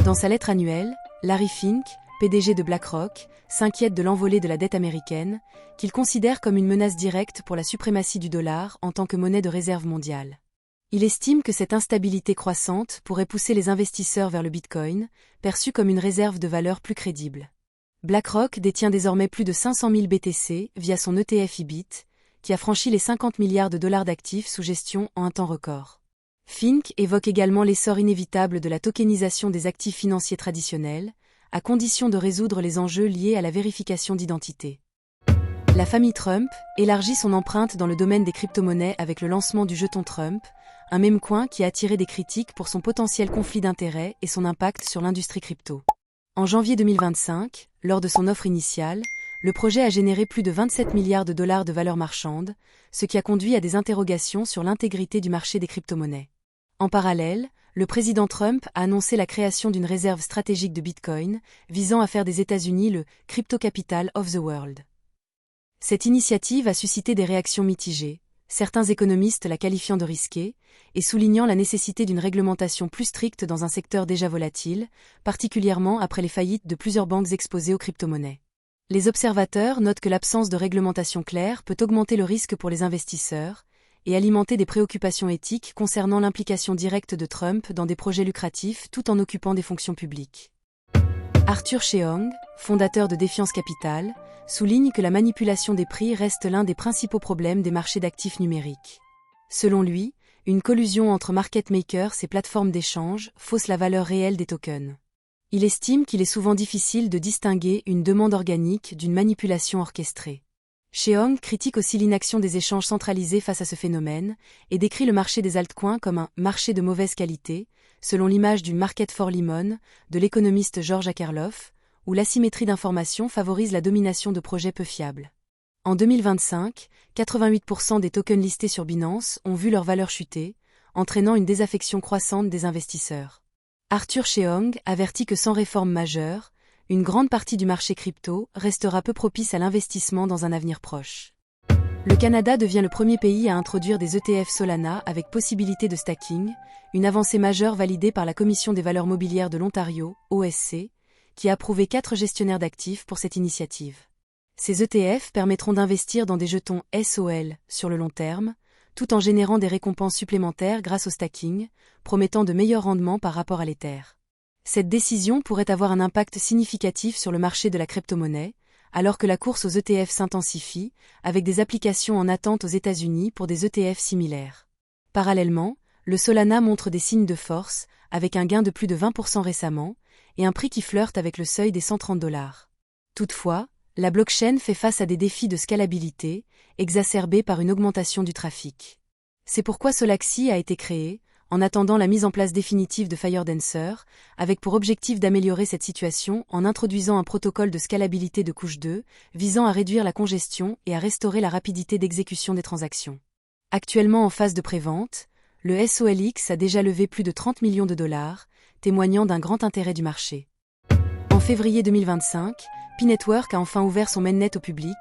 Dans sa lettre annuelle, Larry Fink, PDG de BlackRock, s'inquiète de l'envolée de la dette américaine, qu'il considère comme une menace directe pour la suprématie du dollar en tant que monnaie de réserve mondiale. Il estime que cette instabilité croissante pourrait pousser les investisseurs vers le Bitcoin, perçu comme une réserve de valeur plus crédible. BlackRock détient désormais plus de 500 000 BTC via son ETF IBIT, qui a franchi les 50 milliards de dollars d'actifs sous gestion en un temps record. Fink évoque également l'essor inévitable de la tokenisation des actifs financiers traditionnels, à condition de résoudre les enjeux liés à la vérification d'identité. La famille Trump élargit son empreinte dans le domaine des crypto-monnaies avec le lancement du jeton Trump, un meme-coin qui a attiré des critiques pour son potentiel conflit d'intérêts et son impact sur l'industrie crypto. En janvier 2025, lors de son offre initiale, le projet a généré plus de 27 milliards de dollars de valeur marchande, ce qui a conduit à des interrogations sur l'intégrité du marché des crypto-monnaies. En parallèle, le président Trump a annoncé la création d'une réserve stratégique de Bitcoin, visant à faire des États-Unis le « crypto capital of the world ». Cette initiative a suscité des réactions mitigées, certains économistes la qualifiant de risquée, et soulignant la nécessité d'une réglementation plus stricte dans un secteur déjà volatile, particulièrement après les faillites de plusieurs banques exposées aux crypto-monnaies. Les observateurs notent que l'absence de réglementation claire peut augmenter le risque pour les investisseurs, et alimenter des préoccupations éthiques concernant l'implication directe de Trump dans des projets lucratifs tout en occupant des fonctions publiques. Arthur Cheong, fondateur de Défiance Capital, souligne que la manipulation des prix reste l'un des principaux problèmes des marchés d'actifs numériques. Selon lui, une collusion entre market makers et plateformes d'échange fausse la valeur réelle des tokens. Il estime qu'il est souvent difficile de distinguer une demande organique d'une manipulation orchestrée. Cheong critique aussi l'inaction des échanges centralisés face à ce phénomène et décrit le marché des altcoins comme un « marché de mauvaise qualité », selon l'image du « market for lemon » de l'économiste George Akerlof, où l'asymétrie d'information favorise la domination de projets peu fiables. En 2025, 88% des tokens listés sur Binance ont vu leur valeur chuter, entraînant une désaffection croissante des investisseurs. Arthur Cheong avertit que sans réforme majeure, une grande partie du marché crypto restera peu propice à l'investissement dans un avenir proche. Le Canada devient le premier pays à introduire des ETF Solana avec possibilité de stacking, une avancée majeure validée par la Commission des valeurs mobilières de l'Ontario, OSC, qui a approuvé 4 gestionnaires d'actifs pour cette initiative. Ces ETF permettront d'investir dans des jetons SOL sur le long terme, tout en générant des récompenses supplémentaires grâce au stacking, promettant de meilleurs rendements par rapport à l'Ether. Cette décision pourrait avoir un impact significatif sur le marché de la crypto-monnaie, alors que la course aux ETF s'intensifie, avec des applications en attente aux États-Unis pour des ETF similaires. Parallèlement, le Solana montre des signes de force, avec un gain de plus de 20% récemment, et un prix qui flirte avec le seuil des $130. Toutefois, la blockchain fait face à des défis de scalabilité, exacerbés par une augmentation du trafic. C'est pourquoi Solaxi a été créé, en attendant la mise en place définitive de FireDancer, avec pour objectif d'améliorer cette situation en introduisant un protocole de scalabilité de couche 2, visant à réduire la congestion et à restaurer la rapidité d'exécution des transactions. Actuellement en phase de prévente, le SOLX a déjà levé plus de 30 millions de dollars, témoignant d'un grand intérêt du marché. En février 2025, P-Network a enfin ouvert son mainnet au public,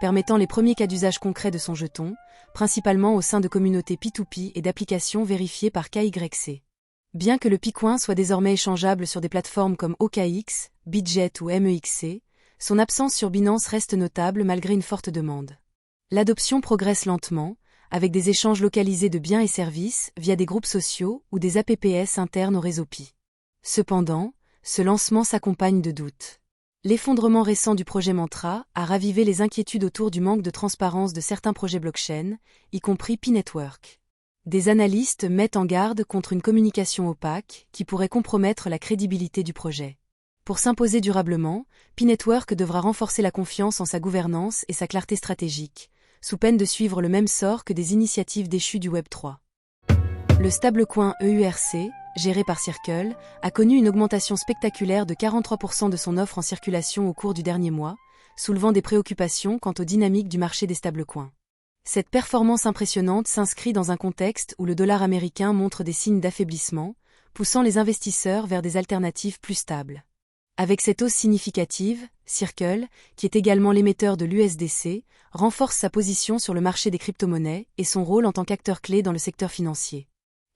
permettant les premiers cas d'usage concrets de son jeton, principalement au sein de communautés P2P et d'applications vérifiées par KYC. Bien que le Picoin soit désormais échangeable sur des plateformes comme OKX, Bitget ou MEXC, son absence sur Binance reste notable malgré une forte demande. L'adoption progresse lentement, avec des échanges localisés de biens et services via des groupes sociaux ou des APPS internes au réseau Pi. Cependant, ce lancement s'accompagne de doutes. L'effondrement récent du projet Mantra a ravivé les inquiétudes autour du manque de transparence de certains projets blockchain, y compris P-Network. Des analystes mettent en garde contre une communication opaque qui pourrait compromettre la crédibilité du projet. Pour s'imposer durablement, P-Network devra renforcer la confiance en sa gouvernance et sa clarté stratégique, sous peine de suivre le même sort que des initiatives déchues du Web3. Le stablecoin EURC, géré par Circle, a connu une augmentation spectaculaire de 43% de son offre en circulation au cours du dernier mois, soulevant des préoccupations quant aux dynamiques du marché des stablecoins. Cette performance impressionnante s'inscrit dans un contexte où le dollar américain montre des signes d'affaiblissement, poussant les investisseurs vers des alternatives plus stables. Avec cette hausse significative, Circle, qui est également l'émetteur de l'USDC, renforce sa position sur le marché des crypto-monnaies et son rôle en tant qu'acteur clé dans le secteur financier.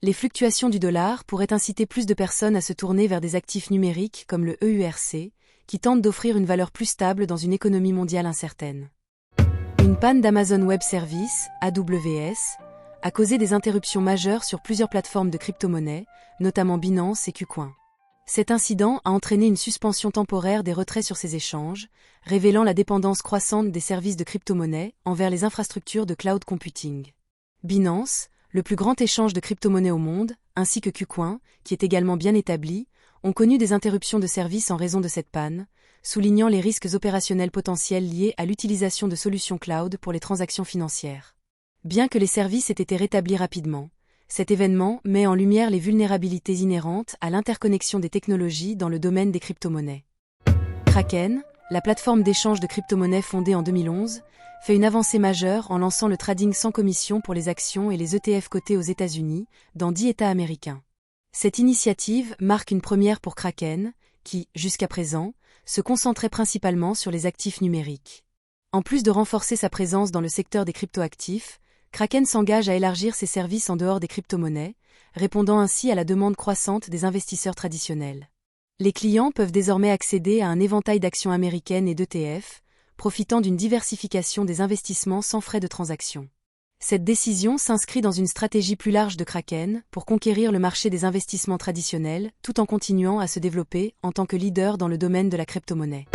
Les fluctuations du dollar pourraient inciter plus de personnes à se tourner vers des actifs numériques comme le EURC, qui tentent d'offrir une valeur plus stable dans une économie mondiale incertaine. Une panne d'Amazon Web Services, AWS, a causé des interruptions majeures sur plusieurs plateformes de crypto-monnaies, notamment Binance et KuCoin. Cet incident a entraîné une suspension temporaire des retraits sur ces échanges, révélant la dépendance croissante des services de crypto-monnaies envers les infrastructures de cloud computing. Binance, le plus grand échange de crypto-monnaies au monde, ainsi que KuCoin, qui est également bien établi, ont connu des interruptions de service en raison de cette panne, soulignant les risques opérationnels potentiels liés à l'utilisation de solutions cloud pour les transactions financières. Bien que les services aient été rétablis rapidement, cet événement met en lumière les vulnérabilités inhérentes à l'interconnexion des technologies dans le domaine des crypto-monnaies. Kraken, la plateforme d'échange de crypto-monnaies fondée en 2011, fait une avancée majeure en lançant le trading sans commission pour les actions et les ETF cotés aux États-Unis, dans 10 États américains. Cette initiative marque une première pour Kraken, qui, jusqu'à présent, se concentrait principalement sur les actifs numériques. En plus de renforcer sa présence dans le secteur des cryptoactifs, Kraken s'engage à élargir ses services en dehors des crypto-monnaies, répondant ainsi à la demande croissante des investisseurs traditionnels. Les clients peuvent désormais accéder à un éventail d'actions américaines et d'ETF, profitant d'une diversification des investissements sans frais de transaction. Cette décision s'inscrit dans une stratégie plus large de Kraken pour conquérir le marché des investissements traditionnels tout en continuant à se développer en tant que leader dans le domaine de la crypto-monnaie.